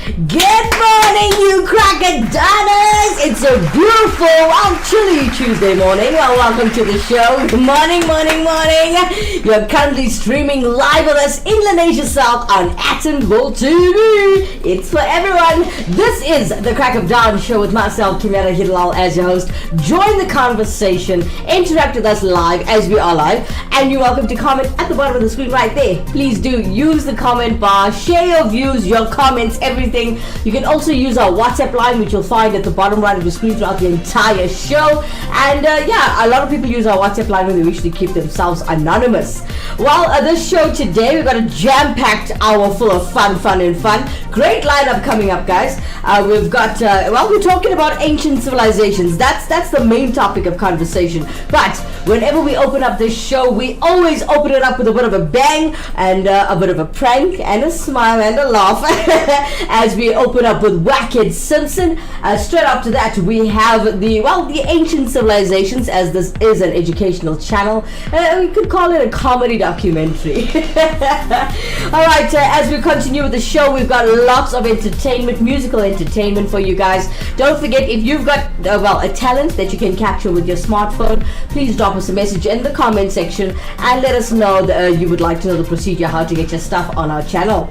Good morning, you crocodiles! It's a beautiful, chilly Tuesday morning. Welcome to the show. Good morning, morning. You're currently streaming live with us in Lanesia South on Attenville TV. It's for everyone. This is the Crack of Dawn show with myself, Kimera, Heeralal, as your host. Join the conversation. Interact with us live as we are live. And you're welcome to comment at the bottom of the screen right there. Please do use the comment bar. Share your views, your comments, everything. You can also use our WhatsApp line, which you'll find at the bottom right of the screen throughout the entire show. And a lot of people use our WhatsApp line when they wish to keep themselves anonymous. Well, this show today, we've got a jam-packed hour full of fun. Great lineup coming up, guys. We've got, we're talking about ancient civilizations. That's the main topic of conversation. But whenever we open up this show, we always open it up with a bit of a bang and a bit of a prank and a smile and a laugh as we open up with Wackhead Simpson. Straight after that, we have the ancient civilizations, as this is an educational channel. We could call it a comedy documentary. Alright, as we continue with the show, we've got lots of entertainment, musical entertainment for you guys. Don't forget, if you've got a talent that you can capture with your smartphone, please drop us a message in the comment section and let us know that you would like to know the procedure how to get your stuff on our channel.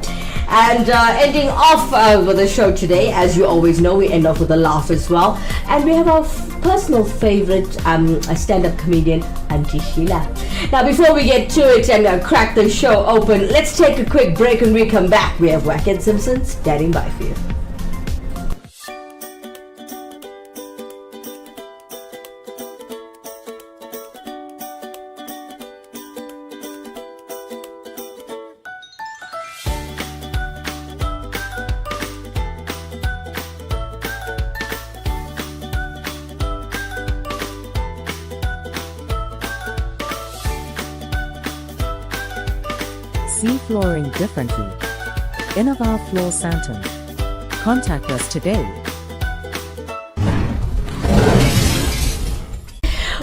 And ending off with the show today, as you always know, we end off with a laugh as well. And we have our personal favorite stand-up comedian, Auntie Sheila. Now, before we get to it and crack the show open, let's take a quick break. When we come back, we have Wackhead Simpson standing by for you. See flooring differently. Innova Floor Santon. Contact us today.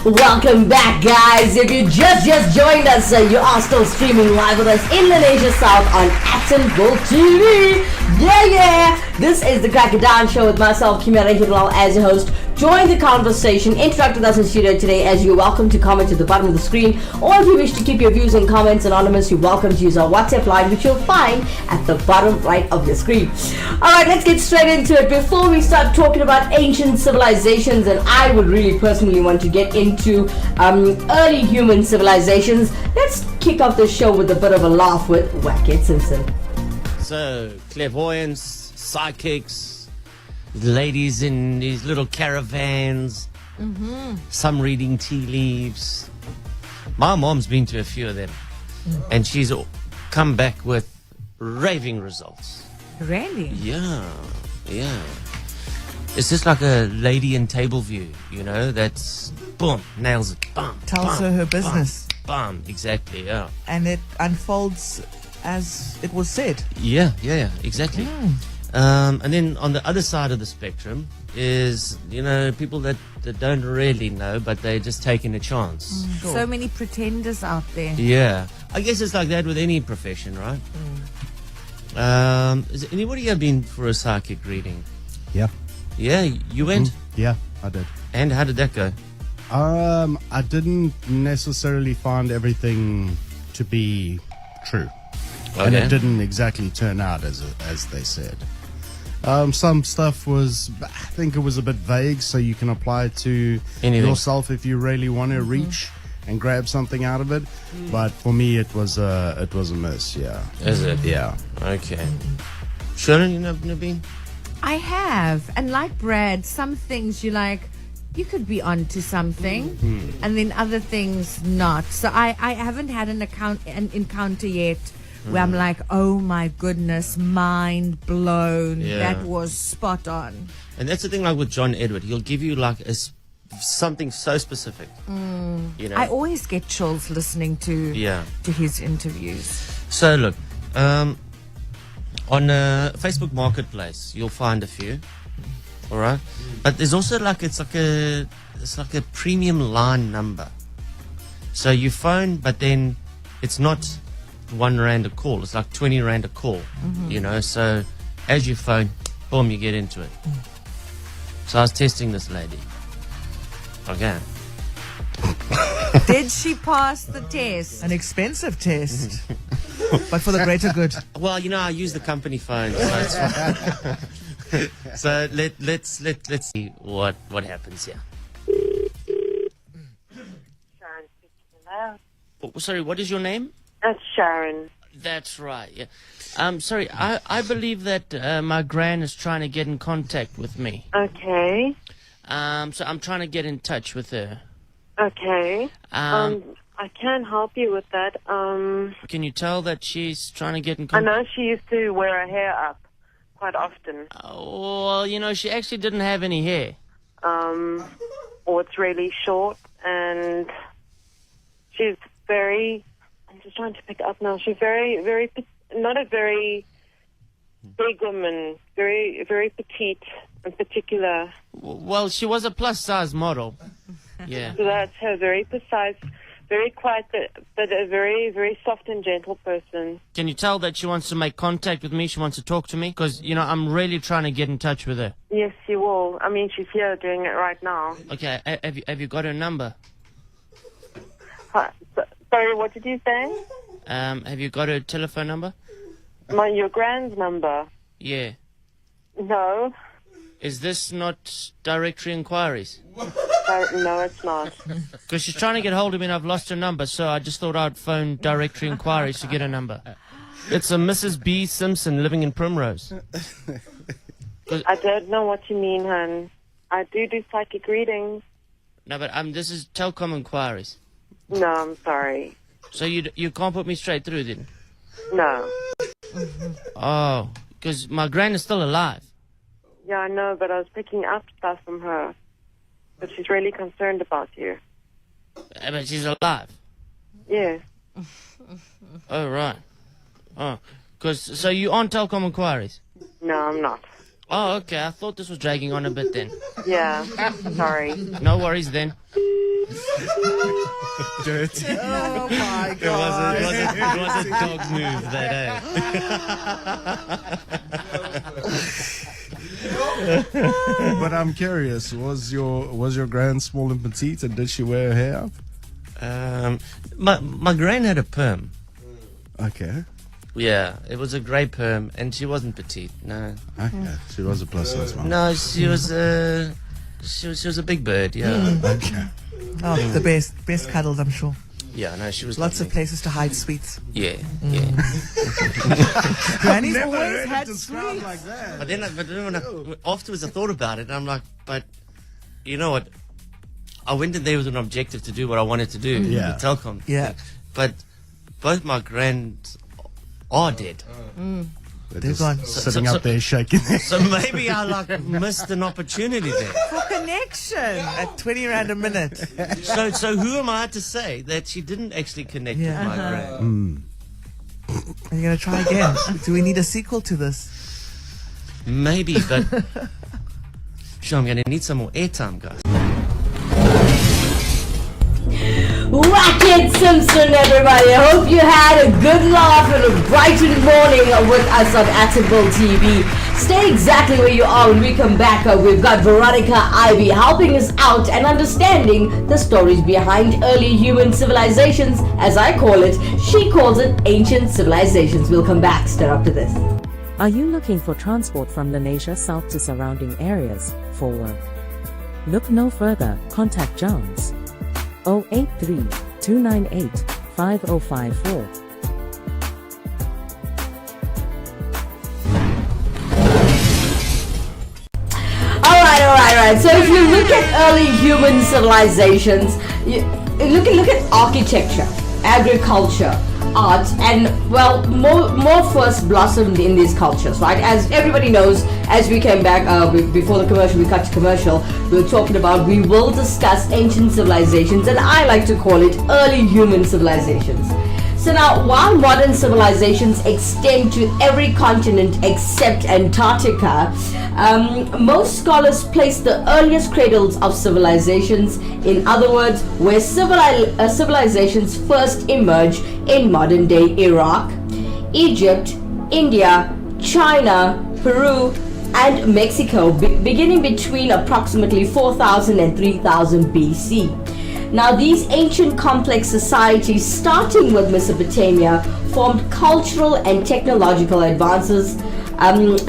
Welcome back, guys. If you just joined us, you are still streaming live with us in Lanesia South on Attenville TV. Yeah. This is the Crack of Dawn show with myself, Kimera, Heeralal, as your host. Join the conversation. Interact with us in studio today, as you're welcome to comment at the bottom of the screen. Or if you wish to keep your views and comments anonymous, you're welcome to use our WhatsApp line, which you'll find at the bottom right of your screen. Alright, let's get straight into it. Before we start talking about ancient civilizations, and I would really personally want to get into early human civilizations, let's kick off the show with a bit of a laugh with Wackhead Simpson. So, clairvoyants, psychics, ladies in these little caravans, some reading tea leaves. My mom's been to a few of them, and she's come back with raving results. Really? Yeah. It's just like a lady in table view, that's boom, nails it, bam, Tells her her business. Bam, exactly, yeah. And it unfolds as it was said. Yeah, exactly. And then on the other side of the spectrum is, people that don't really know, but they're just taking a chance. Cool. So many pretenders out there. Yeah. I guess it's like that with any profession, right? Is anybody ever been for a psychic reading? Yeah. Yeah, you went? Yeah, I did. And how did that go? I didn't necessarily find everything to be true. Okay. And it didn't exactly turn out as they said. Some stuff was, I think it was a bit vague, so you can apply it to anything yourself if you really want to reach and grab something out of it. But for me, it was a miss. Yeah. Is it? Yeah. Okay. Sharon, you never been? I have, and like Brad, some things you could be onto something, and then other things not. So I haven't had an encounter yet where I'm like, oh my goodness, mind blown. Yeah. That was spot on. And that's the thing, like with John Edward, he'll give you like something so specific. I always get chills listening to his interviews. So look, on Facebook Marketplace, you'll find a few. All right, but there's also it's like a premium line number. So you phone, but then it's not R1 a call. It's like 20 Rand a call. So as you phone, boom, you get into it. So I was testing this lady. Okay. Did she pass the test? An expensive test, but for the greater good. Well, I use the company phone, so it's fine. So let's see what happens here. Sharon speaking. Hello. Oh, sorry, what is your name? That's Sharon. That's right. Yeah. Sorry, I believe that my gran is trying to get in contact with me. Okay. So I'm trying to get in touch with her. Okay. I can help you with that. Can you tell that she's trying to get in I contact? know she used to wear her hair up quite often. Well, she actually didn't have any hair. Or it's really short, and she's very. I'm just trying to pick it up now. She's very, very, not a very big woman. Very, very petite in particular. Well, she was a plus-size model. Yeah. So that's her. Very precise, very quiet, but a very, very soft and gentle person. Can you tell that she wants to make contact with me? She wants to talk to me? Because, I'm really trying to get in touch with her. Yes, you will. I mean, she's here doing it right now. Okay, have you got her number? Sorry, what did you say? Have you got her telephone number? Your grand's number? Yeah. No. Is this not directory inquiries? No, it's not. Because she's trying to get hold of me and I've lost her number, so I just thought I'd phone directory inquiries to get her number. It's a Mrs. B. Simpson living in Primrose. I don't know what you mean, hon. I do psychic readings. No, but this is telecom inquiries. No, I'm sorry. So you can't put me straight through then? No. Oh, because my gran is still alive. Yeah, I know, but I was picking up stuff from her. But she's really concerned about you. But she's alive. Yes. Oh, right. Oh, so you on telecom inquiries? No, I'm not. Oh, okay. I thought this was dragging on a bit then. Yeah. Sorry. No worries then. Dirty. Oh my God! It was a dog move that, But I'm curious, was your gran small and petite, and did she wear her hair up? My gran had a perm. Okay. Yeah, it was a grey perm, and she wasn't petite. No, Okay. She was a plus size one. no, she was a big bird. Yeah, Okay. Oh, the best cuddles, I'm sure. yeah, no, she was Lots of lovely. places to hide sweets. Yeah, yeah. Granny's Never always heard had it described sweets. like that. But then afterwards, I thought about it, and I'm like, but you know what? I went in there with an objective to do what I wanted to do. Yeah. The telecom. Yeah. But both my grands are dead. They're They're just gone. sitting So- up there shaking their So maybe I missed an opportunity there. For connection. At 20 rand a minute. So who am I to say that she didn't actually connect Yeah. with my gran? Are you going to try again? Do we need a sequel to this? Maybe, but sure, I'm going to need some more airtime, guys. Whack it, Simpson, everybody. I hope you had a good laugh and a brightened morning with us on Attenborough TV. Stay exactly where you are when we come back. We've got Veronica Ivy helping us out and understanding the stories behind early human civilizations, as I call it. She calls it ancient civilizations. We'll come back straight after this. Are you looking for transport from Lenasia south to surrounding areas for work? Look no further, contact Jones. 083 298 5054. Alright. So if you look at early human civilizations, you look at architecture, agriculture, art, and well, more first blossomed in these cultures, right? As everybody knows, as we came back before the commercial, we cut to commercial, we were talking about, we will discuss ancient civilizations, and I like to call it early human civilizations. So now, while modern civilizations extend to every continent except Antarctica, most scholars place the earliest cradles of civilizations, in other words, where civilizations first emerge, in modern-day Iraq, Egypt, India, China, Peru, and Mexico, beginning between approximately 4000 and 3000 BC. Now, these ancient complex societies, starting with Mesopotamia, formed cultural and technological advances,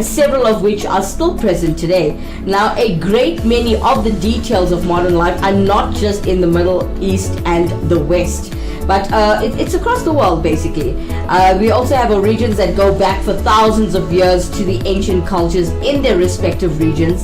several of which are still present today. Now, a great many of the details of modern life are not just in the Middle East and the West, but it's across the world, basically. We also have regions that go back for thousands of years to the ancient cultures in their respective regions,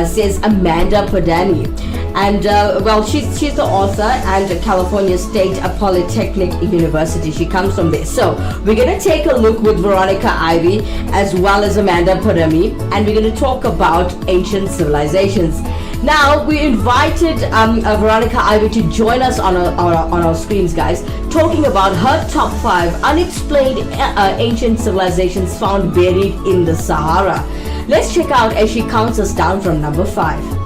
says Amanda Podani. And well, she's the author and California State Polytechnic University. She comes from there. So we're going to take a look with Veronica Ivy as well as Amanda Podami, and we're going to talk about ancient civilizations. Now, we invited Veronica Ivy to join us on our screens, guys, talking about her top 5 unexplained ancient civilizations found buried in the Sahara. Let's check out as she counts us down from number 5.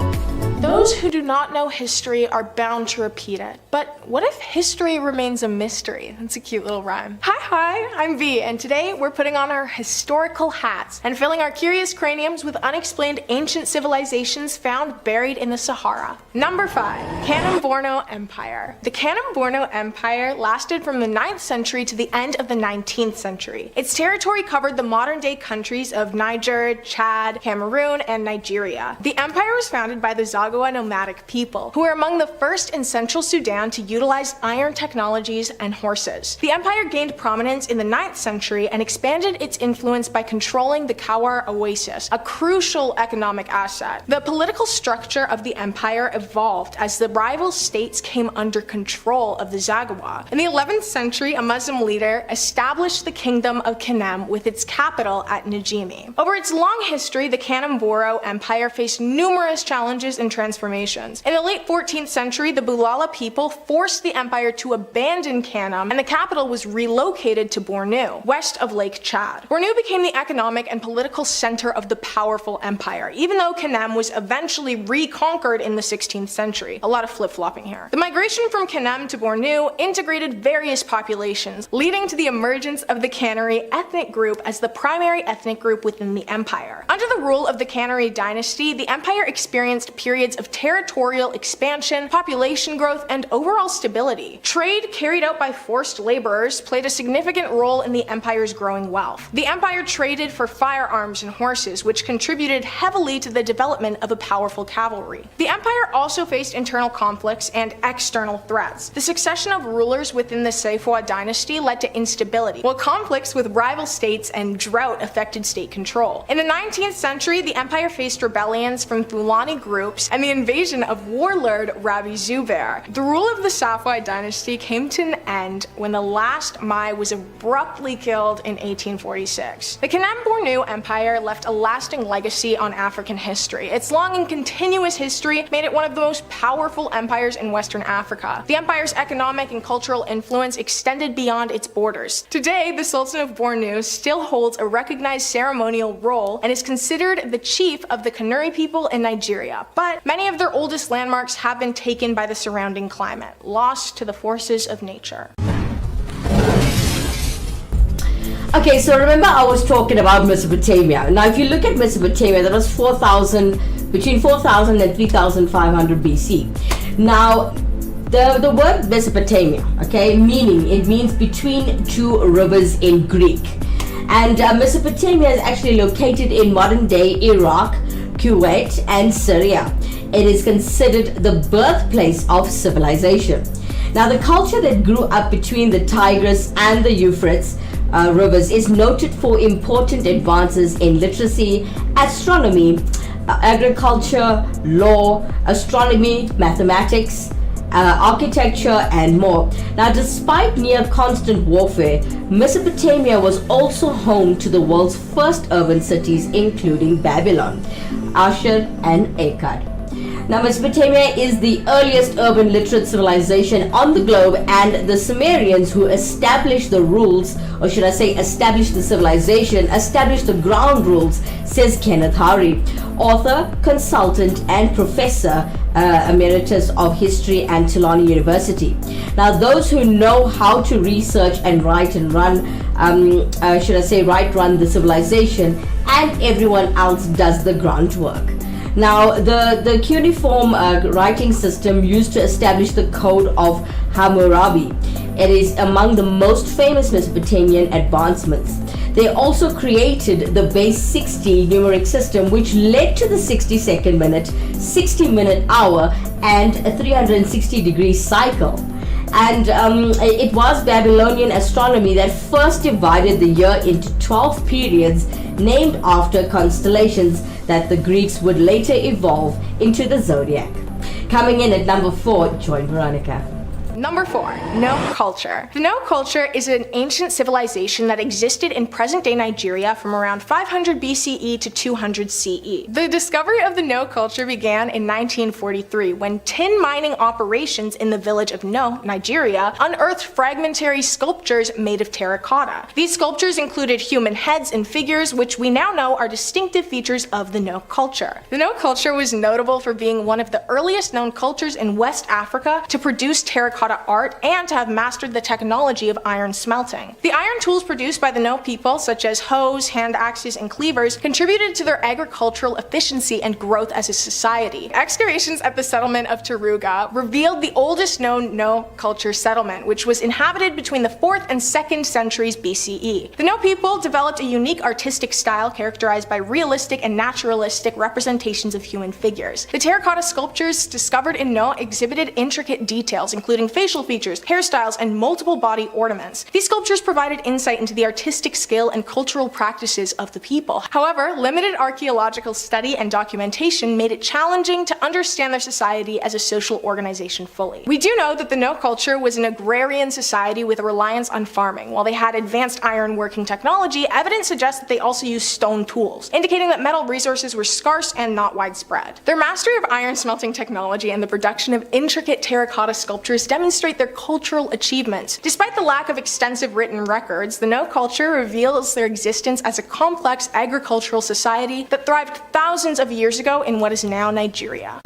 Those who do not know history are bound to repeat it. But what if history remains a mystery? That's a cute little rhyme. Hi, I'm V, and today we're putting on our historical hats and filling our curious craniums with unexplained ancient civilizations found buried in the Sahara. Number 5, Kanem-Borno Empire. The Kanem-Borno Empire lasted from the 9th century to the end of the 19th century. Its territory covered the modern-day countries of Niger, Chad, Cameroon, and Nigeria. The empire was founded by the Zaghawa nomadic people, who were among the first in central Sudan to utilize iron technologies and horses. The empire gained prominence in the 9th century and expanded its influence by controlling the Kawar Oasis, a crucial economic asset. The political structure of the empire evolved as the rival states came under control of the Zaghawa. In the 11th century, a Muslim leader established the kingdom of Kanem with its capital at Njimi. Over its long history, the Kanem-Borno Empire faced numerous challenges and transformations. In the late 14th century, the Bulala people forced the empire to abandon Kanem, and the capital was relocated to Bornu, west of Lake Chad. Bornu became the economic and political center of the powerful empire, even though Kanem was eventually reconquered in the 16th century. A lot of flip-flopping here. The migration from Kanem to Bornu integrated various populations, leading to the emergence of the Kanuri ethnic group as the primary ethnic group within the empire. Under the rule of the Kanuri dynasty, the empire experienced periods of territorial expansion, population growth, and overall stability. Trade carried out by forced laborers played a significant role in the empire's growing wealth. The empire traded for firearms and horses, which contributed heavily to the development of a powerful cavalry. The empire also faced internal conflicts and external threats. The succession of rulers within the Saifuwa dynasty led to instability, while conflicts with rival states and drought affected state control. In the 19th century, the empire faced rebellions from Fulani groups and the invasion of warlord Rabi Zubair. The rule of the Safwide dynasty came to an end when the last Mai was abruptly killed in 1846. The Kanem-Bornu Empire left a lasting legacy on African history. Its long and continuous history made it one of the most powerful empires in Western Africa. The empire's economic and cultural influence extended beyond its borders. Today, the Sultan of Bornu still holds a recognized ceremonial role and is considered the chief of the Kanuri people in Nigeria. But many of their oldest landmarks have been taken by the surrounding climate, lost to the forces of nature. Okay, so remember I was talking about Mesopotamia. Now, if you look at Mesopotamia, that was between 4,000 and 3,500 BC. Now, the word Mesopotamia, okay, it means between two rivers in Greek. And Mesopotamia is actually located in modern-day Iraq, Kuwait, and Syria. It is considered the birthplace of civilization. Now, the culture that grew up between the Tigris and the Euphrates rivers is noted for important advances in literacy, astronomy, agriculture, law, astronomy, mathematics, architecture, and more. Now, despite near constant warfare, Mesopotamia was also home to the world's first urban cities, including Babylon, Ashur, and Akkad. Now, Mesopotamia is the earliest urban literate civilization on the globe, and the Sumerians who established the rules, or should I say established the civilization, established the ground rules, says Kenneth Hari, author, consultant, and professor emeritus of history at Tulane University. Now, those who know how to research and write and run should I say, right run the civilization, and everyone else does the grunt work. Now, the cuneiform writing system used to establish the Code of Hammurabi. It is among the most famous Mesopotamian advancements. They also created the base 60 numeric system, which led to the 60-second minute, 60-minute hour, and a 360-degree cycle. And it was Babylonian astronomy that first divided the year into 12 periods named after constellations that the Greeks would later evolve into the zodiac. Coming in at number 4, join Veronica. Number 4, No culture. The No culture is an ancient civilization that existed in present-day Nigeria from around 500 BCE to 200 CE. The discovery of the No culture began in 1943 when tin mining operations in the village of No, Nigeria, unearthed fragmentary sculptures made of terracotta. These sculptures included human heads and figures, which we now know are distinctive features of the No culture. The No culture was notable for being one of the earliest known cultures in West Africa to produce terracotta art and to have mastered the technology of iron smelting. The iron tools produced by the No people, such as hoes, hand axes, and cleavers, contributed to their agricultural efficiency and growth as a society. Excavations at the settlement of Taruga revealed the oldest known No culture settlement, which was inhabited between the 4th and 2nd centuries BCE. The No people developed a unique artistic style characterized by realistic and naturalistic representations of human figures. The terracotta sculptures discovered in No exhibited intricate details, including facial features, hairstyles, and multiple body ornaments. These sculptures provided insight into the artistic skill and cultural practices of the people. However, limited archaeological study and documentation made it challenging to understand their society as a social organization fully. We do know that the No culture was an agrarian society with a reliance on farming. While they had advanced iron working technology, evidence suggests that they also used stone tools, indicating that metal resources were scarce and not widespread. Their mastery of iron smelting technology and the production of intricate terracotta sculptures demonstrate their cultural achievements. Despite the lack of extensive written records, the No culture reveals their existence as a complex agricultural society that thrived thousands of years ago in what is now Nigeria.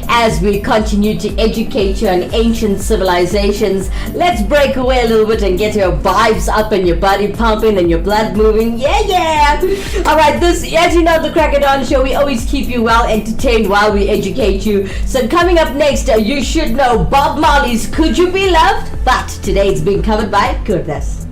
As we continue to educate you on ancient civilizations, let's break away a little bit and get your vibes up and your body pumping and your blood moving. Yeah! Alright, this, as you know, the Crack of Dawn show, we always keep you well entertained while we educate you. So coming up next, you should know Bob Marley's Could You Be Loved? But today it's being covered by Goodness.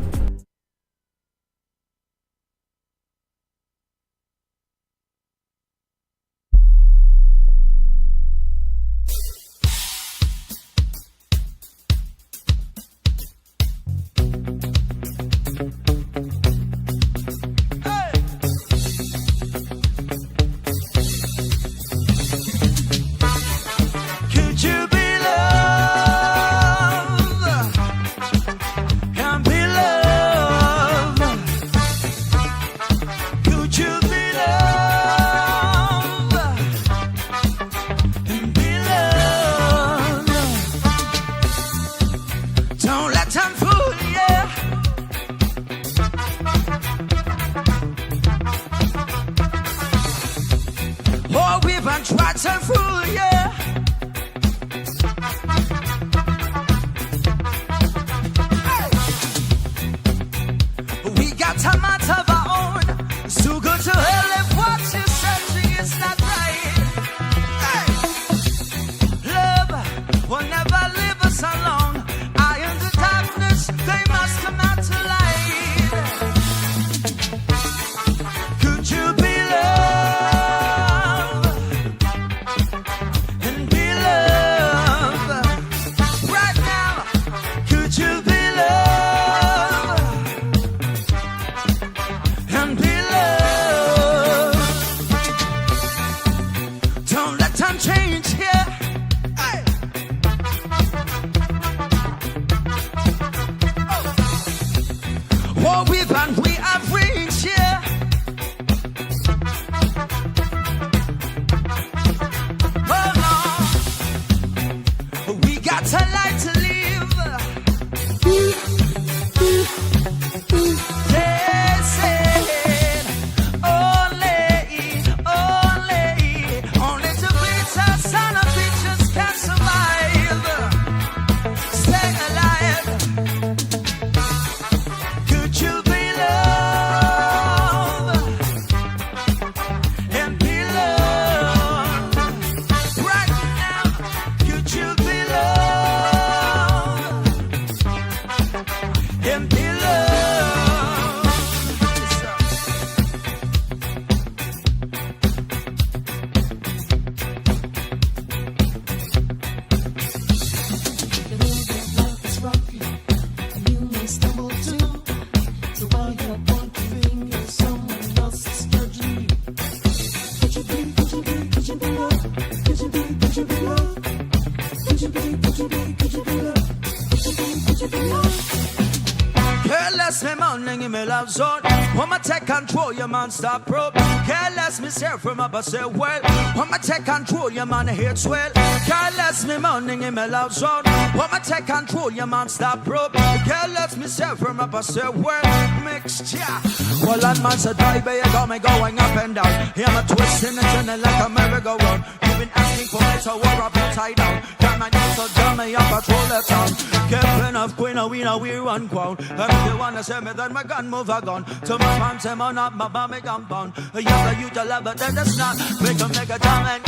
Careless me man, give me love zone. Wanna take control, your man stop probe. Careless me say from up, I say well. Wanna take control, your man hate swell. Careless me man, give me love zone. Wanna take control, your man stop probe. Careless me say from up, I say well. Mixed, yeah. Well, that man said, baby, you got me going up and down. Here I'm twisting and turning like a merry-go-round. You've been asking for me to war up upside down. Come and you so jam me up, patrol the town. Captain of Queen, we run crown. And if you wanna say me, then we can move a gun. To my man, say man up, my mommy compound. Yes, you to love, but then it's not. We can make a jam and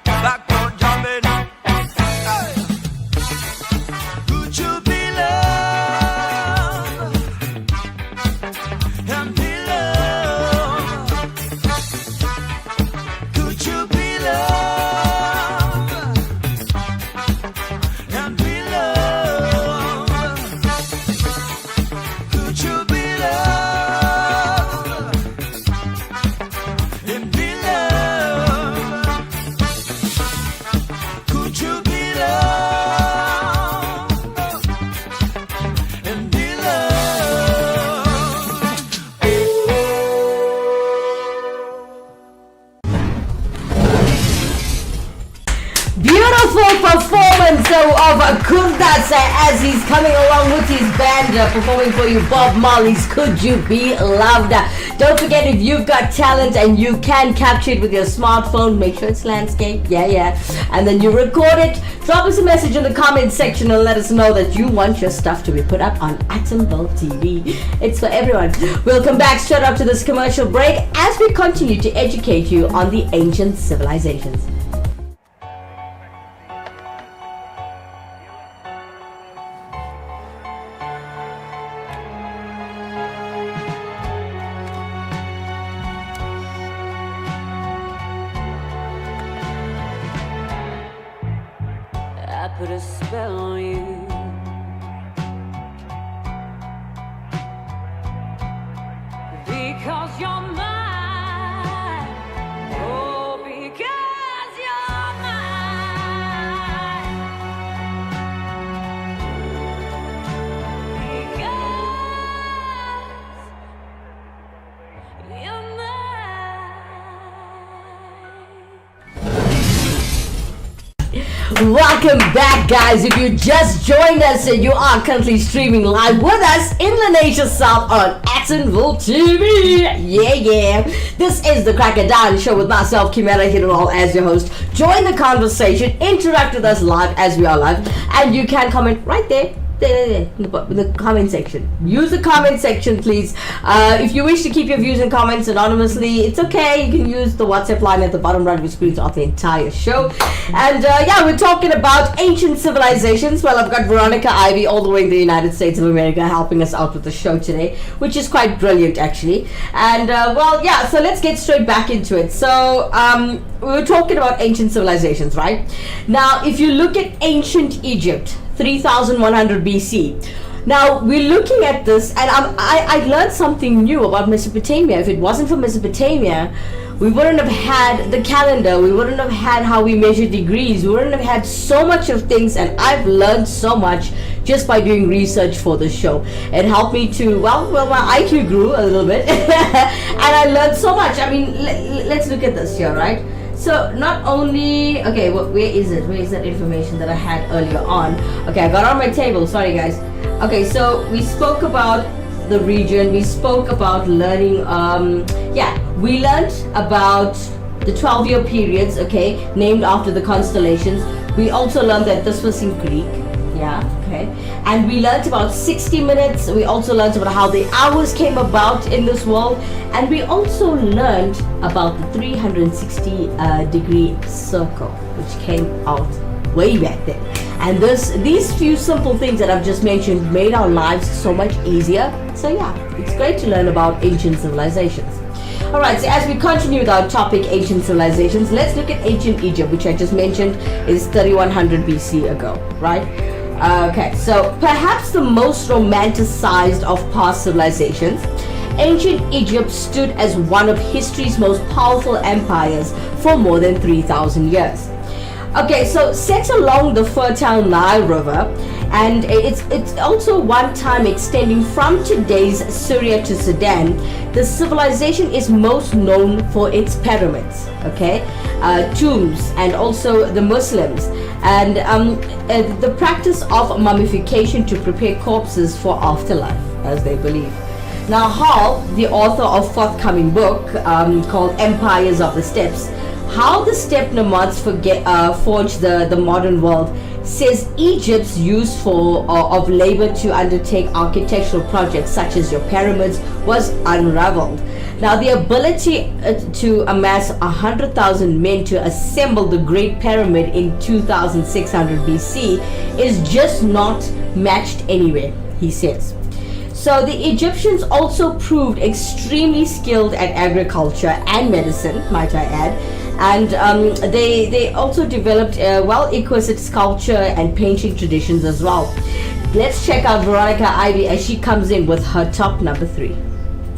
backbone jumping. Hey. Could you be loved? And be loved. Could you be loved? And be loved. Could you be loved? And be loved. Could you be loved? And be loved. Beautiful performance of Kundas as he's coming along with his band performing for you Bob Marley's Could You Be Loved. Don't forget, if you've got talent and you can capture it with your smartphone, make sure it's landscape, yeah, and then you record it, drop us a message in the comment section and let us know that you want your stuff to be put up on Atomville TV. It's for everyone. We'll come back straight up to this commercial break as we continue to educate you on the ancient civilizations. I put a spell on you. Because you're mine. Oh, because you're mine. Because you're mine. Welcome back, guys. If you just joined us, you are currently streaming live with us in Lanesha South on Atomville TV. Yeah. This is the Cracker Down Show with myself, Kimera, Heeralal, as your host. Join the conversation, interact with us live as we are live, and you can comment right there. In the comment section. Use the comment section, please. If you wish to keep your views and comments anonymously, it's okay. You can use the WhatsApp line at the bottom right of your screen throughout the entire show. And we're talking about ancient civilizations. Well, I've got Veronica Ivy all the way in the United States of America helping us out with the show today, which is quite brilliant, actually. And so let's get straight back into it. So we were talking about ancient civilizations, right? Now, if you look at ancient Egypt, 3100 BC. Now we're looking at this, and I learned something new about Mesopotamia. If it wasn't for Mesopotamia, we wouldn't have had the calendar, we wouldn't have had how we measure degrees, we wouldn't have had so much of things, and I've learned so much just by doing research for the show. It helped me to, my IQ grew a little bit, and I learned so much. I mean, let's look at this here, right? So not only, okay, where is it? Where is that information that I had earlier on? Okay, I got it on my table, sorry guys. Okay, so we spoke about the region, we spoke about learning, we learned about the 12-year periods, okay, named after the constellations. We also learned that this was in Greek, and we learned about 60 minutes. We also learned about how the hours came about in this world, and we also learned about the 360 degree circle, which came out way back then. And these few simple things that I've just mentioned made our lives so much easier. So it's great to learn about ancient civilizations. Alright, so as we continue with our topic, ancient civilizations, let's look at ancient Egypt, which I just mentioned is 3100 BC ago, right? Okay, so perhaps the most romanticized of past civilizations, ancient Egypt stood as one of history's most powerful empires for more than 3,000 years. Okay, so set along the fertile Nile River, and it's also one time extending from today's Syria to Sudan. The civilization is most known for its pyramids, okay, tombs, and also the Muslims, and the practice of mummification to prepare corpses for afterlife, as they believe. Now, Hall, the author of forthcoming book called Empires of the Steppes, How the Steppe Nomads Forged the Modern World, says Egypt's use of labor to undertake architectural projects such as your pyramids was unraveled. Now, the ability to amass 100,000 men to assemble the Great Pyramid in 2600 BC is just not matched anywhere, he says. So the Egyptians also proved extremely skilled at agriculture and medicine, might I add, and they also developed well-equipped sculpture and painting traditions as well. Let's check out Veronica Ivy as she comes in with her top number 3.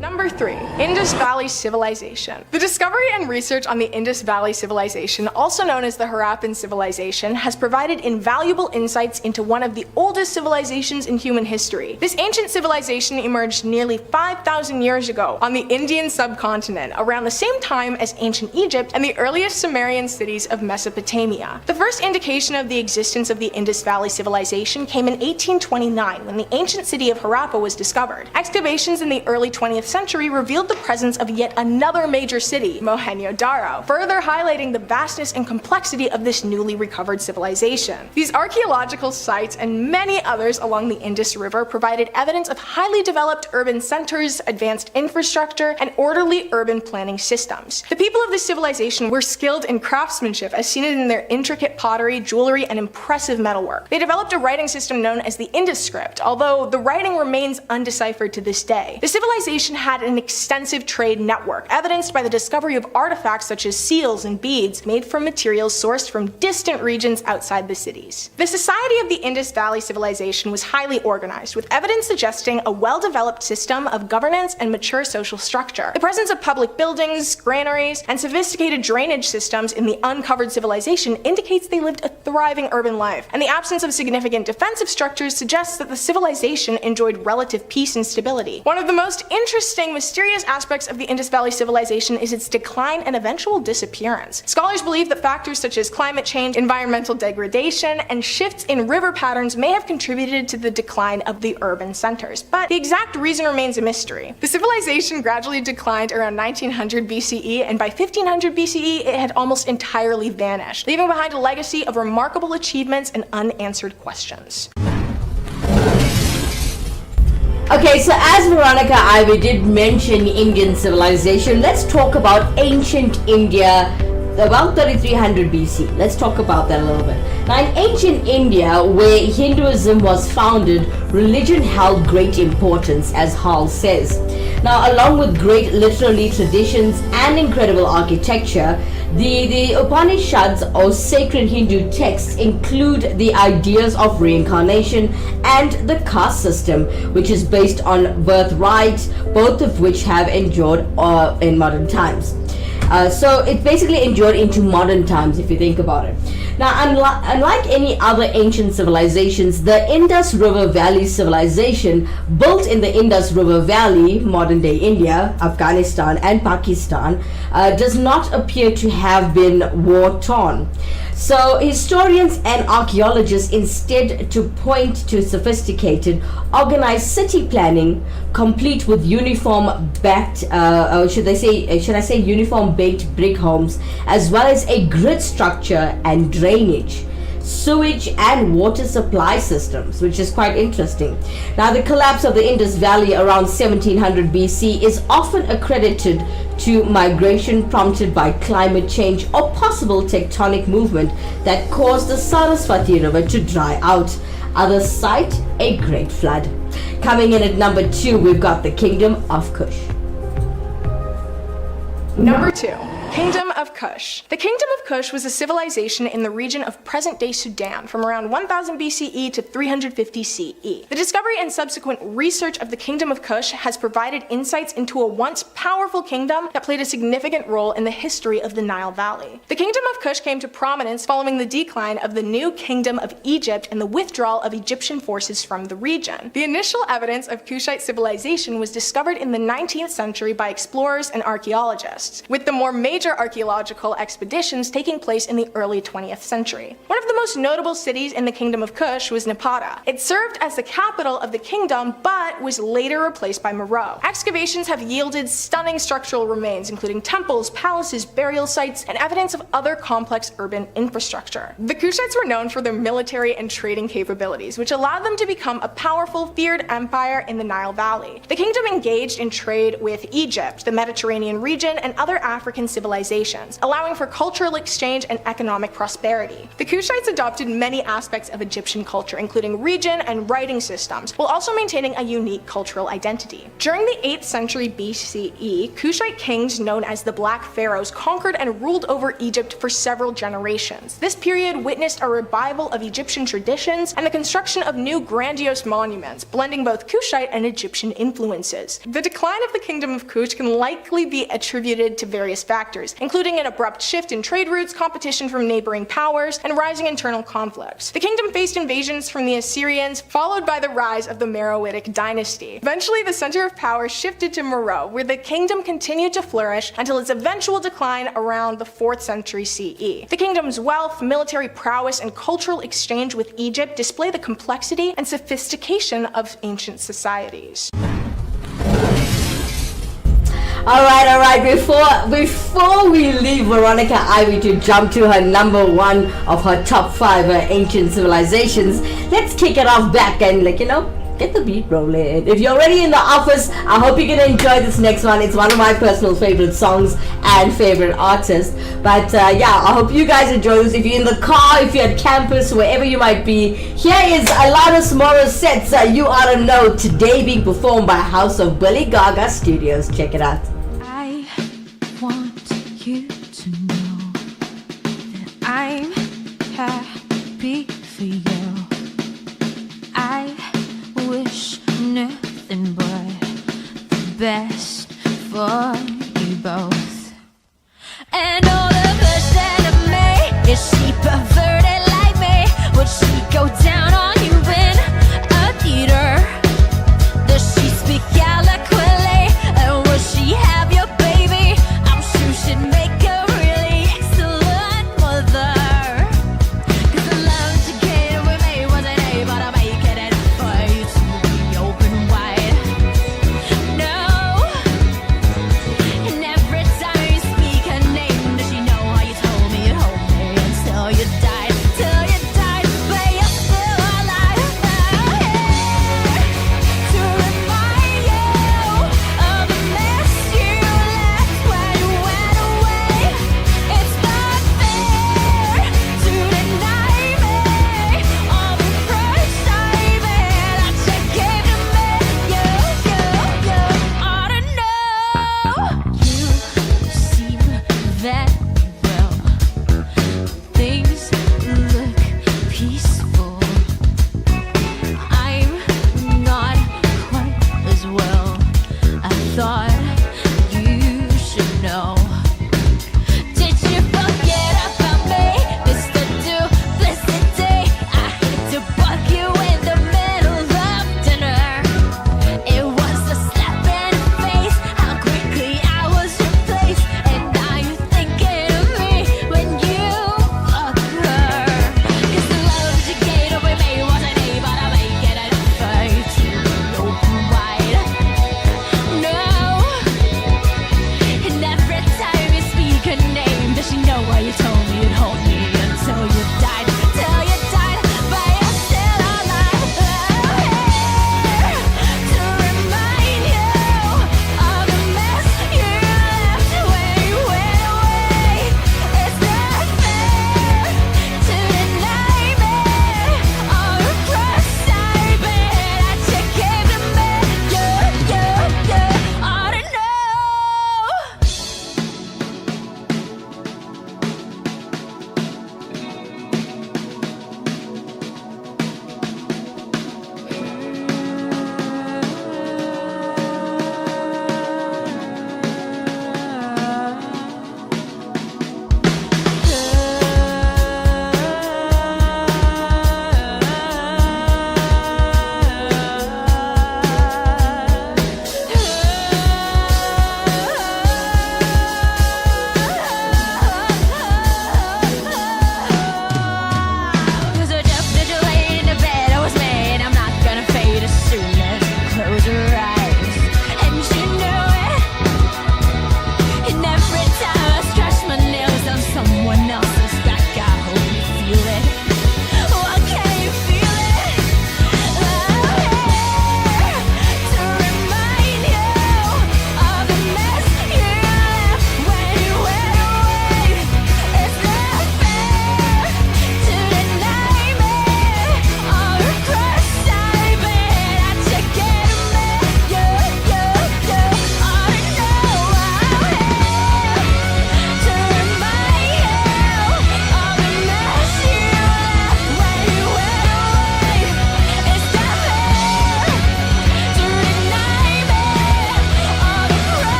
Number 3, Indus Valley Civilization. The discovery and research on the Indus Valley Civilization, also known as the Harappan Civilization, has provided invaluable insights into one of the oldest civilizations in human history. This ancient civilization emerged nearly 5,000 years ago on the Indian subcontinent, around the same time as ancient Egypt and the earliest Sumerian cities of Mesopotamia. The first indication of the existence of the Indus Valley Civilization came in 1829, when the ancient city of Harappa was discovered. Excavations in the early 20th century revealed the presence of yet another major city, Mohenjo-Daro, further highlighting the vastness and complexity of this newly recovered civilization. These archaeological sites and many others along the Indus River provided evidence of highly developed urban centers, advanced infrastructure, and orderly urban planning systems. The people of this civilization were skilled in craftsmanship, as seen in their intricate pottery, jewelry, and impressive metalwork. They developed a writing system known as the Indus script, although the writing remains undeciphered to this day. The civilization had an extensive trade network, evidenced by the discovery of artifacts such as seals and beads made from materials sourced from distant regions outside the cities. The society of the Indus Valley Civilization was highly organized, with evidence suggesting a well-developed system of governance and mature social structure. The presence of public buildings, granaries, and sophisticated drainage systems in the uncovered civilization indicates they lived a thriving urban life, and the absence of significant defensive structures suggests that the civilization enjoyed relative peace and stability. One of the most interesting, mysterious aspects of the Indus Valley Civilization is its decline and eventual disappearance. Scholars believe that factors such as climate change, environmental degradation, and shifts in river patterns may have contributed to the decline of the urban centers, but the exact reason remains a mystery. The civilization gradually declined around 1900 BCE, and by 1500 BCE it had almost entirely vanished, leaving behind a legacy of remarkable achievements and unanswered questions. Okay, so as Veronica Ivy did mention Indian civilization, let's talk about ancient India, about 3300 BC. Let's talk about that a little bit. Now, in ancient India, where Hinduism was founded, religion held great importance, as Hall says. Now, along with great literary traditions and incredible architecture, the Upanishads, or sacred Hindu texts, include the ideas of reincarnation and the caste system, which is based on birthright, both of which have endured in modern times. So it basically endured into modern times, if you think about it. Now, unlike any other ancient civilizations, the Indus River Valley civilization, built in the Indus River Valley, modern-day India, Afghanistan, and Pakistan, does not appear to have been war-torn. So historians and archaeologists instead to point to sophisticated, organized city planning, complete with uniform-backed, should I say uniform-baked brick homes, as well as a grid structure and drainage, sewage and water supply systems, which is quite interesting. Now, the collapse of the Indus Valley around 1700 BC is often accredited to migration prompted by climate change or possible tectonic movement that caused the Saraswati River to dry out. Others cite a great flood. Coming in at number 2, we've got the Kingdom of Kush. Number 2. Kingdom of Kush. The Kingdom of Kush was a civilization in the region of present-day Sudan from around 1000 BCE to 350 CE. The discovery and subsequent research of the Kingdom of Kush has provided insights into a once powerful kingdom that played a significant role in the history of the Nile Valley. The Kingdom of Kush came to prominence following the decline of the new Kingdom of Egypt and the withdrawal of Egyptian forces from the region. The initial evidence of Kushite civilization was discovered in the 19th century by explorers and archaeologists, with the more major archaeological expeditions taking place in the early 20th century. One of the most notable cities in the Kingdom of Kush was Napata. It served as the capital of the kingdom, but was later replaced by Meroe. Excavations have yielded stunning structural remains, including temples, palaces, burial sites, and evidence of other complex urban infrastructure. The Kushites were known for their military and trading capabilities, which allowed them to become a powerful, feared empire in the Nile Valley. The kingdom engaged in trade with Egypt, the Mediterranean region, and other African civilizations, allowing for cultural exchange and economic prosperity. The Kushites adopted many aspects of Egyptian culture, including region and writing systems, while also maintaining a unique cultural identity. During the 8th century BCE, Kushite kings known as the Black Pharaohs conquered and ruled over Egypt for several generations. This period witnessed a revival of Egyptian traditions and the construction of new grandiose monuments, blending both Kushite and Egyptian influences. The decline of the Kingdom of Kush can likely be attributed to various factors, including an abrupt shift in trade routes, competition from neighboring powers, and rising internal conflicts. The kingdom faced invasions from the Assyrians, followed by the rise of the Meroitic dynasty. Eventually, the center of power shifted to Meroe, where the kingdom continued to flourish until its eventual decline around the 4th century CE. The kingdom's wealth, military prowess, and cultural exchange with Egypt display the complexity and sophistication of ancient societies. Alright, before we leave Veronica Ivy to jump to her number one of her top 5 ancient civilizations, let's kick it off back and get the beat rolling. If you're already in the office, I hope you're gonna enjoy this next one. It's one of my personal favorite songs and favorite artists. But I hope you guys enjoy this. If you're in the car, if you're at campus, wherever you might be, here is Alanis Morissette's You Ought to Know, today being performed by House of Billy Gaga Studios. Check it out. I want you to know that I'm happy for you. I wish nothing but the best for you both. And all of us that I made, is she perverted like me? Would she go down on you in a theater? Does she speak eloquently? And will she have your baby? I'm sure she'd make a really excellent mother. 'Cause the love together we made wasn't able to make it for you to be open wide. No,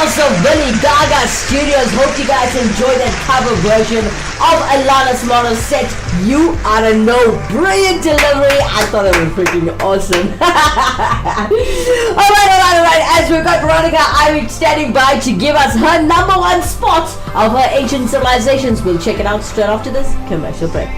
sounds of Billy Gaga Studios. Hope you guys enjoy that cover version of Alanis Morissette. You Ought to Know. Brilliant delivery. I thought it was freaking awesome. Alright. As we've got Veronica Ivy standing by to give us her number one spot of her ancient civilizations. We'll check it out straight after this commercial break.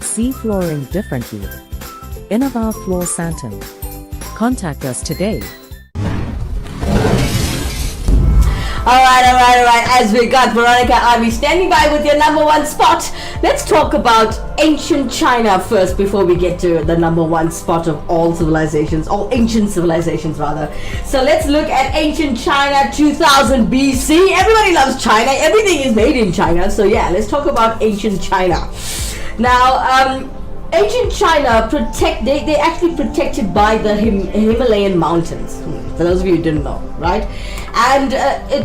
See flooring differently. Innova Floor Santon. Contact us today. Alright. As we got Veronica Ivy standing by with your number one spot, let's talk about ancient China first before we get to the number one spot of all civilizations, all ancient civilizations rather. So let's look at ancient China 2000 BC. Everybody loves China. Everything is made in China. So yeah, let's talk about ancient China. Now, ancient China they actually protected by the Himalayan mountains. For those of you who didn't know, right? And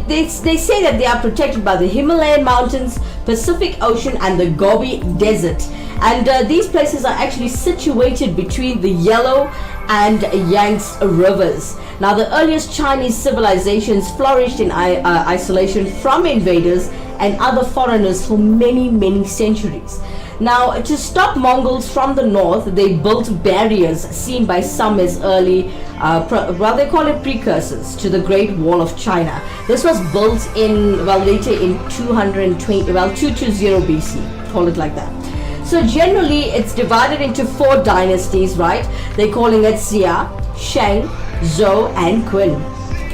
they say that they are protected by the Himalayan mountains, Pacific Ocean, and the Gobi Desert. And these places are actually situated between the Yellow and Yangtze rivers. Now, the earliest Chinese civilizations flourished in isolation from invaders and other foreigners for many centuries. Now, to stop Mongols from the north, they built barriers seen by some as early, they call it precursors to the Great Wall of China. This was built later in 220 BC, call it like that. So generally, it's divided into 4 dynasties, right? They're calling it Xia, Shang, Zhou, and Qin.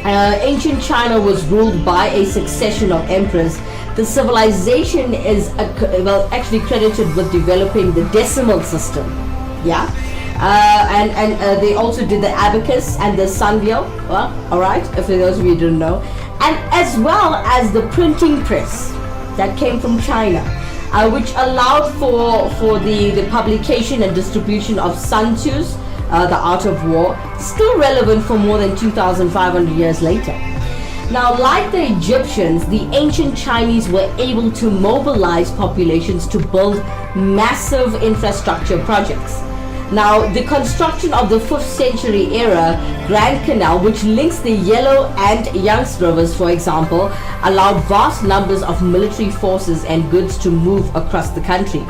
Ancient China was ruled by a succession of emperors. The civilization is actually credited with developing the decimal system. Yeah. And they also did the abacus and the sundial. Well, alright, for those of you who didn't know. And as well as the printing press that came from China, which allowed for the publication and distribution of Sun Tzu's The Art of War, still relevant for more than 2,500 years later. Now, like the Egyptians, the ancient Chinese were able to mobilize populations to build massive infrastructure projects. Now, the construction of the 5th century era Grand Canal, which links the Yellow and Yangtze rivers, for example, allowed vast numbers of military forces and goods to move across the country.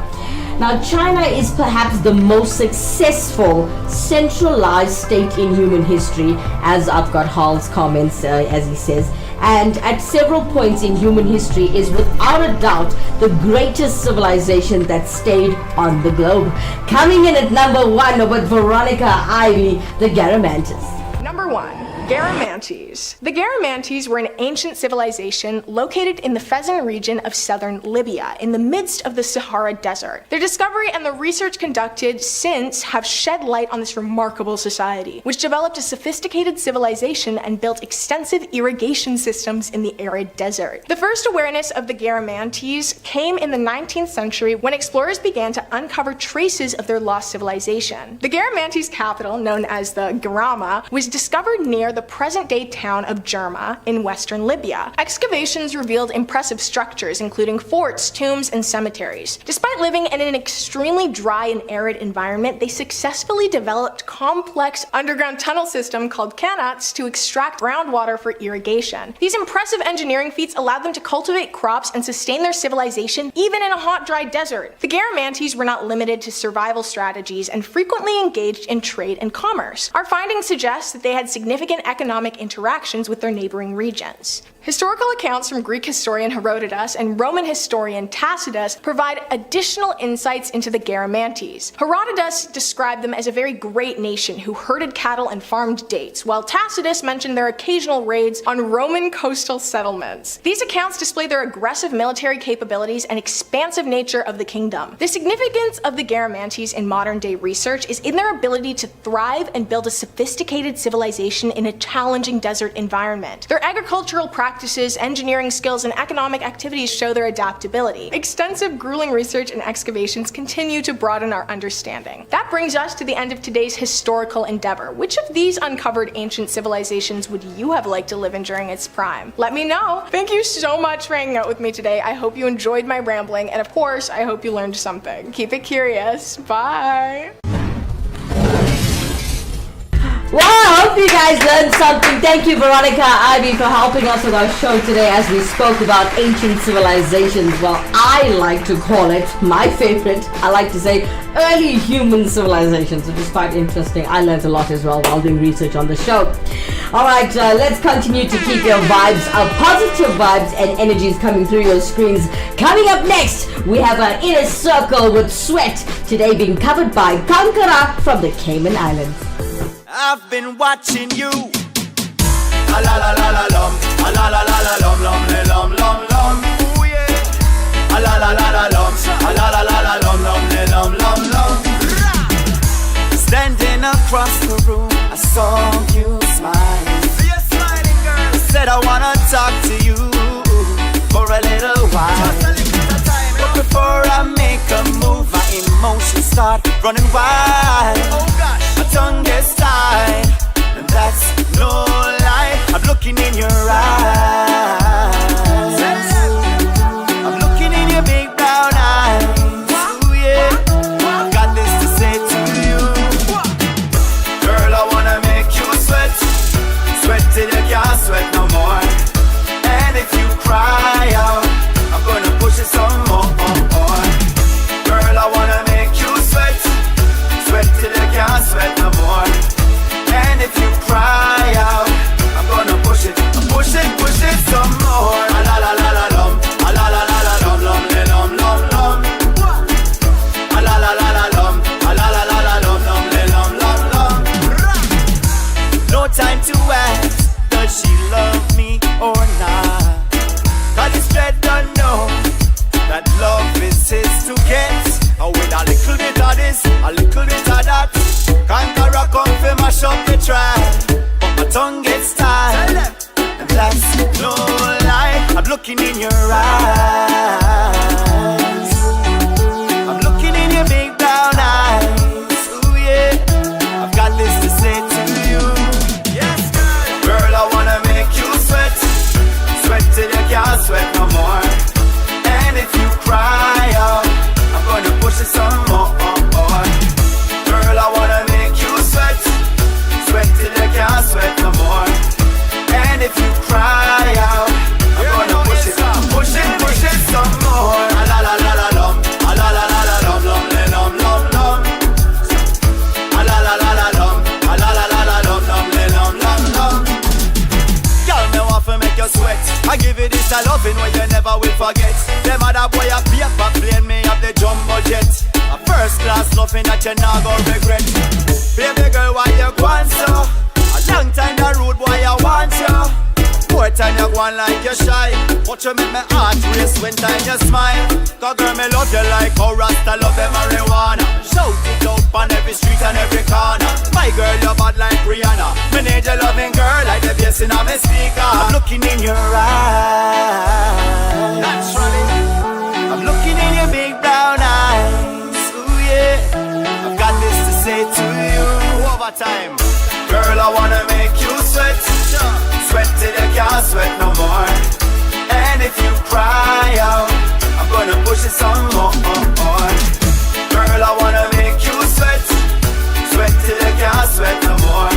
Now, China is perhaps the most successful centralized state in human history, as I've got Hall's comments, as he says, and at several points in human history is without a doubt the greatest civilization that stayed on the globe. Coming in at number 1 with Veronica Ivy, the Garamantes. Number 1. Garamantes. The Garamantes were an ancient civilization located in the Fezzan region of southern Libya, in the midst of the Sahara Desert. Their discovery and the research conducted since have shed light on this remarkable society, which developed a sophisticated civilization and built extensive irrigation systems in the arid desert. The first awareness of the Garamantes came in the 19th century when explorers began to uncover traces of their lost civilization. The Garamantes capital, known as the Garama, was discovered near the present-day town of Jerma in western Libya. Excavations revealed impressive structures, including forts, tombs, and cemeteries. Despite living in an extremely dry and arid environment, they successfully developed complex underground tunnel system called kanats to extract groundwater for irrigation. These impressive engineering feats allowed them to cultivate crops and sustain their civilization even in a hot, dry desert. The Garamantes were not limited to survival strategies and frequently engaged in trade and commerce. Our findings suggest that they had significant economic interactions with their neighboring regions. Historical accounts from Greek historian Herodotus and Roman historian Tacitus provide additional insights into the Garamantes. Herodotus described them as a very great nation who herded cattle and farmed dates, while Tacitus mentioned their occasional raids on Roman coastal settlements. These accounts display their aggressive military capabilities and expansive nature of the kingdom. The significance of the Garamantes in modern-day research is in their ability to thrive and build a sophisticated civilization in a challenging desert environment. Their agricultural practices practices, engineering skills, and economic activities show their adaptability. Extensive, grueling research and excavations continue to broaden our understanding. That brings us to the end of today's historical endeavor. Which of these uncovered ancient civilizations would you have liked to live in during its prime? Let me know. Thank you so much for hanging out with me today. I hope you enjoyed my rambling, and of course, I hope you learned something. Keep it curious. Bye. Well, I hope you guys learned something. Thank you, Veronica Ivy, for helping us with our show today as we spoke about ancient civilizations. Well, I like to call it, my favorite, I like to say early human civilizations, which is quite interesting. I learned a lot as well while doing research on the show. Alright, let's continue to keep your vibes, positive vibes and energies coming through your screens. Coming up next, we have an Inner Circle with Sweat, today being covered by Kankara from the Cayman Islands. I've been watching you. A la la la la lum, a la la la la lum lum le lum lum lum. Ooh yeah. A la la la la lum, a la la la la lum lum le lum lum lum. Standing across the room, I saw you smiling. You're smiling, girl. I said I wanna talk to you for a little while. Just a little time, but before I make a move, my emotions start running wild. Oh gosh. My tongue gets tied, and that's no lie. I'm looking in your eyes. I'm looking in your big brown eyes. Ooh yeah, I've got this to say to you. Girl, I wanna make you sweat. Sweat till you can't sweat no more. And if you cry out, I'm gonna push it some more. Girl, I wanna make you sweat. Sweat till you can't sweat no more. And if you cry out, I'm gonna push it some more. A la la la la lum, a la la la la lum lum le lum lum lum. A la la la la lum, a la la la la lum lum le lum lum lum. No time to ask, does she love me or not? 'Cause this dread don't know that love is his to get. And with a little bit of this, a little bit of that, Kankara come fi mash up the track. But my tongue gets tied, and that's no lie. I'm looking in your eyes. I'm looking in your big brown eyes. Ooh yeah, I've got this to say to you. Yes, girl. Girl, I wanna make you sweat. Sweat till you can't sweat no more. And if you cry out, I'm gonna push it some more. Girl, I wanna make you sweat. Sweat till you can't sweat no more. And if you cry out, I'm gonna push it some more. A la la la la lum, a la la la la lum lum le lum lum lum. A la la la la lum, a la la la la lum lum le lum lum lum. Girl, me want to make you sweat. I give you this a loving where you never will forget. Them other boy a paper plane, me have the jumbo jet. A first class loving that you not gonna regret. Baby girl, why you gone so? A long time the road boy I want you. More time you go on like you shy. Watch you make my heart race when time you smile. 'Cause girl, me love you like how Rasta love the marijuana. Shout it out on every street and every corner. My girl, you bad like Rihanna. Me need your loving girl like the bass in my speaker. I'm looking in your eyes. Naturally, I'm looking in your big brown eyes. Ooh yeah, I've got this to say to you. Overtime. Girl, I wanna make you sweat. Sweat till you can't sweat no more. And if you cry out, I'm gonna push it some more. Girl, I wanna make you sweat. Sweat till you can't sweat no more.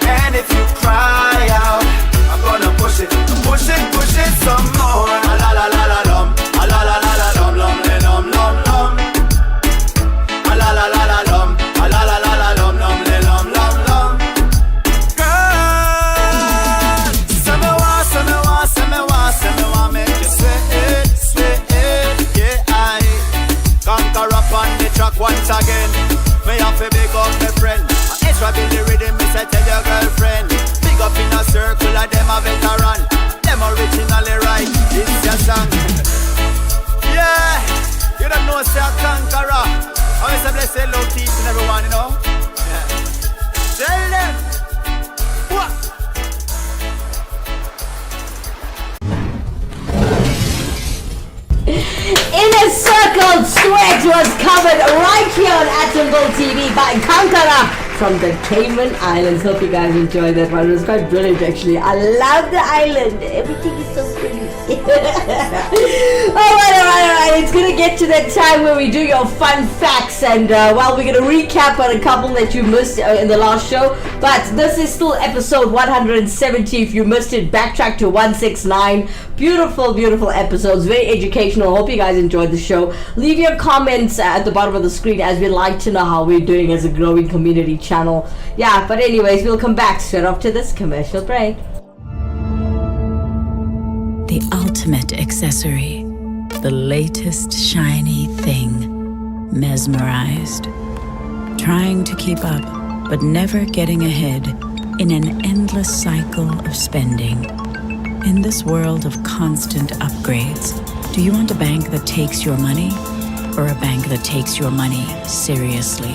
And if you cry out, I'm gonna push it some more. A la la la la lum, a la la la la lum lum le lum lum lum. A la la la la lum, a la la la la lum lum le lum lum lum. Girl, say me want make you sweat, yeah I conquer up on the track once again. Me have to big up my friend. Extra build the rhythm, me say tell your girlfriend. Big up in a circle of them a veteran. Them originally right, this your song. Yeah, you don't know say a conqueror. I always say bless love to each and everyone, you know. Yeah. Tell them what. duet was covered right here on Atomville TV by Kankara from the Cayman Islands. Hope you guys enjoyed that one. It was quite brilliant actually. I love the island. Everything is so pretty. Alright. It's gonna get to that time where we do your fun facts, and well, we're gonna recap on a couple that you missed in the last show. But this is still episode 170. If you missed it, backtrack to 169. Beautiful episodes, very educational. Hope you guys enjoyed the show. Leave your comments at the bottom of the screen, as we like to know how we're doing as a growing community channel. Yeah, but anyways, we'll come back straight after this commercial break. The ultimate accessory, the latest shiny thing, mesmerized. Trying to keep up, but never getting ahead in an endless cycle of spending. In this world of constant upgrades, do you want a bank that takes your money, or a bank that takes your money seriously?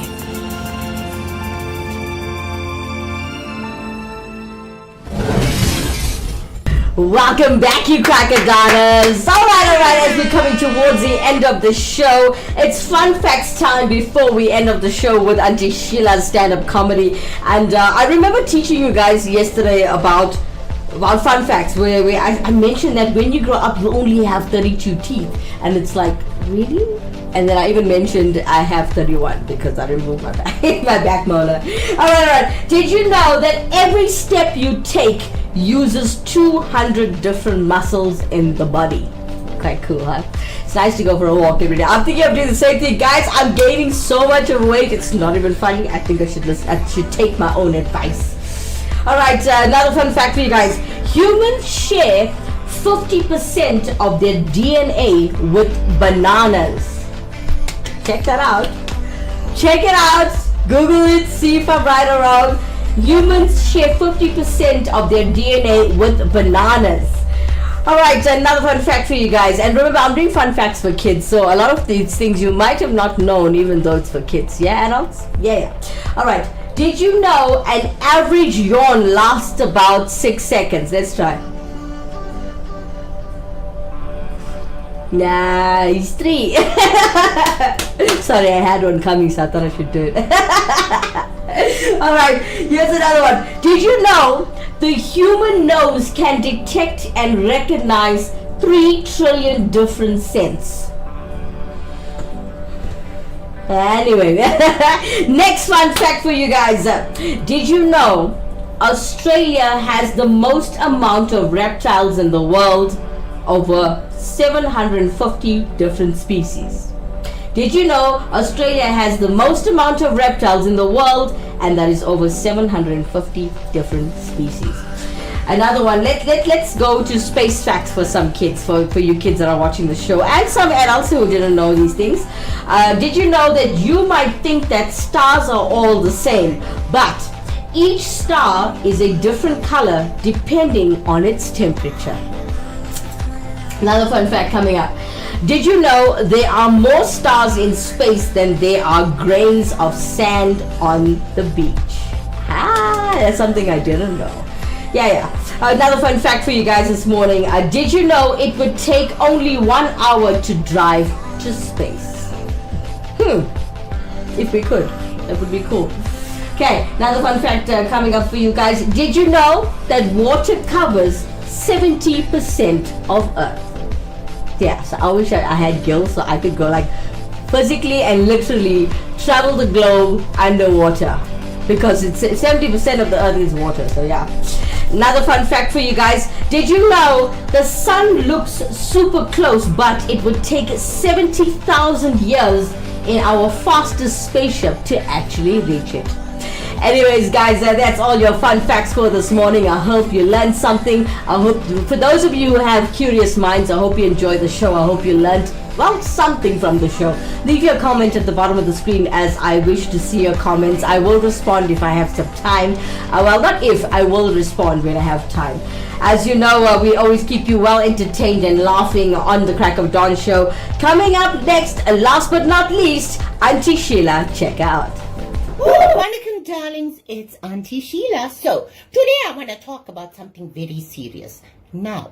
Welcome back, you crackerdanas. Alright, as we're coming towards the end of the show, it's fun facts time before we end of the show with Auntie Sheila's stand-up comedy. And I remember teaching you guys yesterday about fun facts where I mentioned that when you grow up you only have 32 teeth, and it's like, really? And then I even mentioned I have 31 because I removed my back molar. Alright. Did you know that every step you take uses 200 different muscles in the body? Quite cool, huh? It's nice to go for a walk every day. I'm thinking of doing the same thing, guys. I'm gaining so much of weight, it's not even funny. I think I should take my own advice. Alright, another fun fact for you guys. Humans share 50% of their DNA with bananas. Check that out. Check it out. Google it, see if I'm right or wrong. Humans share 50% of their DNA with bananas. Alright, another fun fact for you guys. And remember, I'm doing fun facts for kids, so a lot of these things you might have not known, even though it's for kids. Yeah, adults? Yeah. Alright. Did you know an average yawn lasts about 6 seconds? Let's try. Nice. 3. Sorry, I had one coming, so I thought I should do it. Alright, here's another one. Did you know the human nose can detect and recognize 3 trillion different scents? Anyway, next fun fact for you guys. Did you know Australia has the most amount of reptiles in the world? Over 750 different species. Did you know Australia has the most amount of reptiles in the world, and that is over 750 different species? Another one, let's go to space facts for some kids, for you kids that are watching the show, and some adults who didn't know these things. Did you know that you might think that stars are all the same, but each star is a different color depending on its temperature? Another fun fact coming up. Did you know there are more stars in space than there are grains of sand on the beach? That's something I didn't know. Yeah. Another fun fact for you guys this morning. Did you know it would take only 1 hour to drive to space? If we could, that would be cool. Okay, another fun fact coming up for you guys. Did you know that water covers 70% of Earth? Yeah, so I wish I had gills so I could go like physically and literally travel the globe underwater, because it's 70% of the Earth is water. So yeah. Another fun fact for you guys. Did you know the sun looks super close, but it would take 70,000 years in our fastest spaceship to actually reach it? Anyways, guys, that's all your fun facts for this morning. I hope you learned something. I hope, for those of you who have curious minds, I hope you enjoyed the show. I hope you learned, well, something from the show. Leave your comment at the bottom of the screen, as I wish to see your comments. I will respond if I have some time. Well, not if, I will respond when I have time. As you know, we always keep you well entertained and laughing on the Crack of Dawn show. Coming up next, last but not least, Auntie Sheila. Check out. Welcome, darlings. It's Auntie Sheila. So, today I want to talk about something very serious. Now,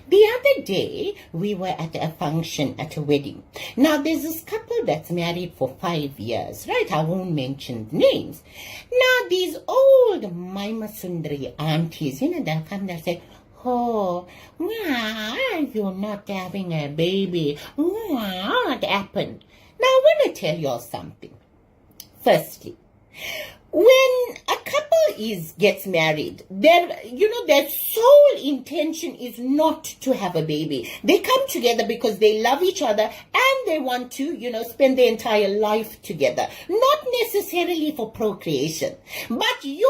The other day, we were at a function at a wedding. Now, there's this couple that's married for 5 years, right? I won't mention names. Now, these old Maima Sundari aunties, they'll come and say, oh, why you're not having a baby? What happened? Now, I want to tell you all something. Firstly, when a couple gets married, their sole intention is not to have a baby. They come together because they love each other and they want to, spend their entire life together. Not necessarily for procreation. But your,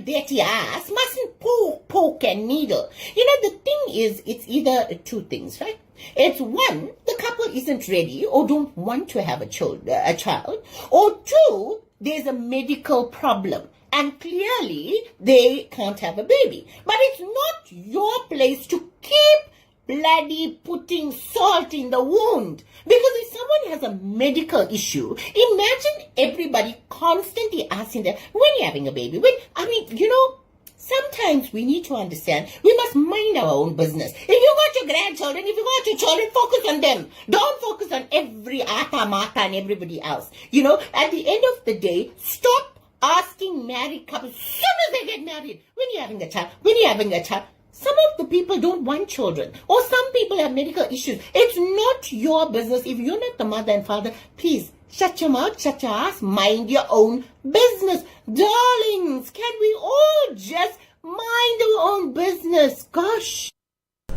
dirty ass mustn't poke and needle. The thing is, it's either two things, right? It's one, the couple isn't ready or don't want to have a child. Or two, there's a medical problem and clearly they can't have a baby. But it's not your place to keep bloody putting salt in the wound. Because if someone has a medical issue, imagine everybody constantly asking them, when are you having a baby? Sometimes we need to understand we must mind our own business. If you got your grandchildren, if you got your children, focus on them. Don't focus on every mata and everybody else. At the end of the day, stop asking married couples as soon as they get married, when are you having a child? When are you having a child? Some of the people don't want children, or some people have medical issues. It's not your business. If you're not the mother and father, please shut your mouth, shut your ass, mind your own business. Darlings, can we all just mind our own business? Gosh.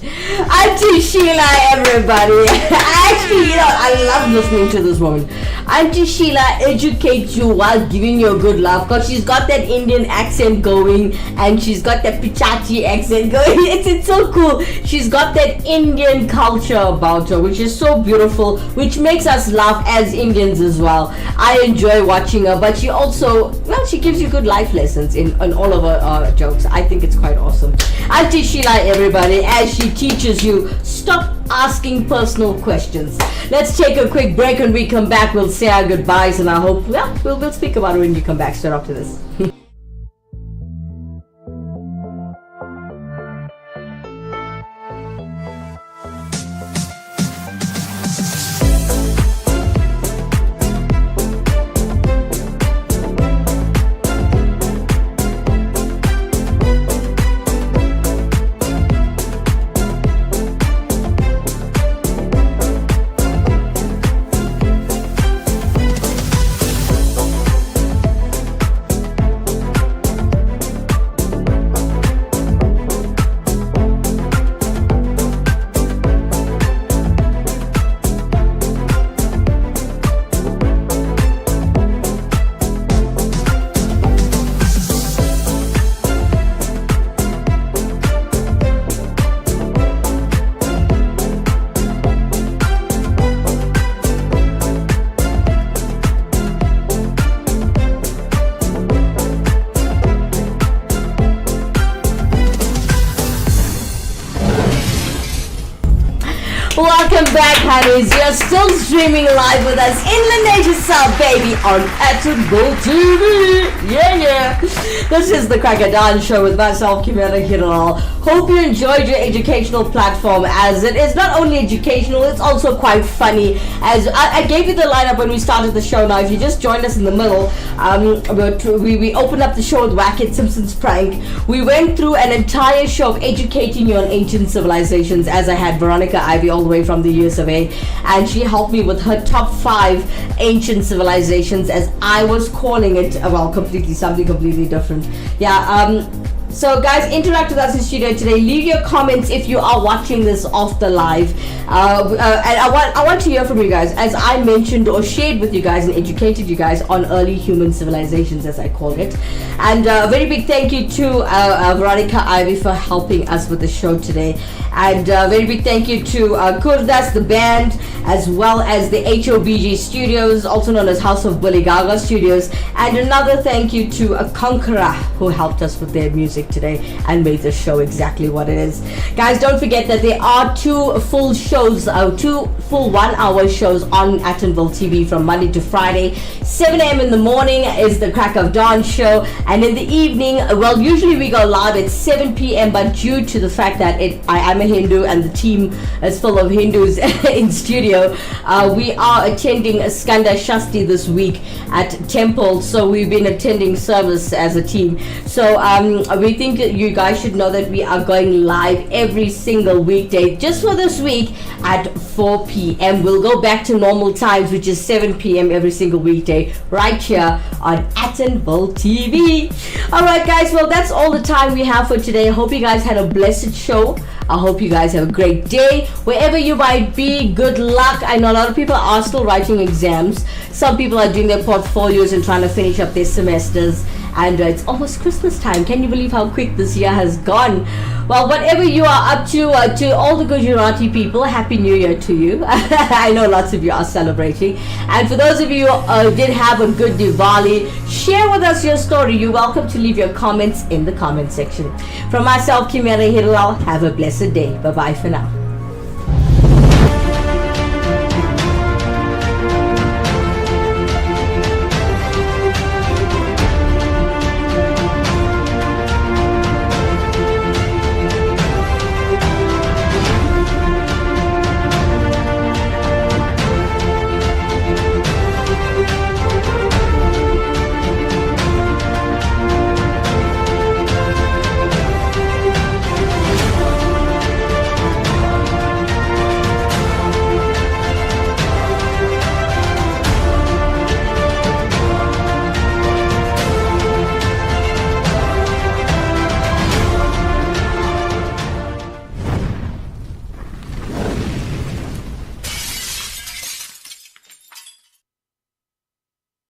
Auntie Sheila, everybody. Actually, I love listening to this woman. Auntie Sheila educates you while giving you a good laugh because she's got that Indian accent going and she's got that Pichachi accent going. It's so cool. She's got that Indian culture about her, which is so beautiful, which makes us laugh as Indians as well. I enjoy watching her, but she also, she gives you good life lessons in all of her jokes. I think it's quite awesome. Auntie Sheila, everybody, as she teaches you, stop asking personal questions. Let's take a quick break. When we come back, we'll say our goodbyes, and I hope we'll speak about it when you come back straight after this. Welcome back, honeys. You're still streaming live with us in Lanesia South, baby, on Go TV. Yeah. This is the Cracker Dance Show with myself, Kimera, Heeralal. Hope you enjoyed your educational platform, as it is not only educational, it's also quite funny. As I gave you the lineup when we started the show. Now, if you just joined us in the middle, we opened up the show with Wackett Simpson's prank. We went through an entire show of educating you on ancient civilizations, as I had Veronica Ivy all the way from the US of A, and she helped me with her top 5 ancient civilizations, as I was calling it, something completely different. So guys, interact with us in studio today. Leave your comments if you are watching this off the live, and I want to hear from you guys, as I mentioned or shared with you guys and educated you guys on early human civilizations, as I call it. And a very big thank you to Veronica Ivy for helping us with the show today, and a very big thank you to Kurdas the band, as well as the HOBG Studios, also known as House of Bully Gaga Studios, and another thank you to Conqueror, who helped us with their music. music today and made the show exactly what it is. Guys, don't forget that there are two full 1-hour shows on Attenville TV from Monday to Friday. 7 a.m. in the morning is the Crack of Dawn show, and in the evening, well, usually we go live at 7 p.m., but due to the fact that I am a Hindu and the team is full of Hindus in studio, we are attending Skanda Shasti this week at Temple, so we've been attending service as a team. So we think that you guys should know that we are going live every single weekday just for this week at 4 p.m. We'll go back to normal times, which is 7 p.m. every single weekday right here on Attenville TV. Alright guys, well, that's all the time we have for today. I hope you guys had a blessed show. I hope you guys have a great day wherever you might be. Good luck. I know a lot of people are still writing exams. Some people are doing their portfolios and trying to finish up their semesters, and it's almost Christmas time. Can you believe how quick this year has gone? Well, whatever you are up to all the Gujarati people, Happy New Year to you. I know lots of you are celebrating, and for those of you who did have a good Diwali, share with us your story. You're welcome to leave your comments in the comment section. From myself, Kimera, Heeralal, have a blessed day. Bye bye for now.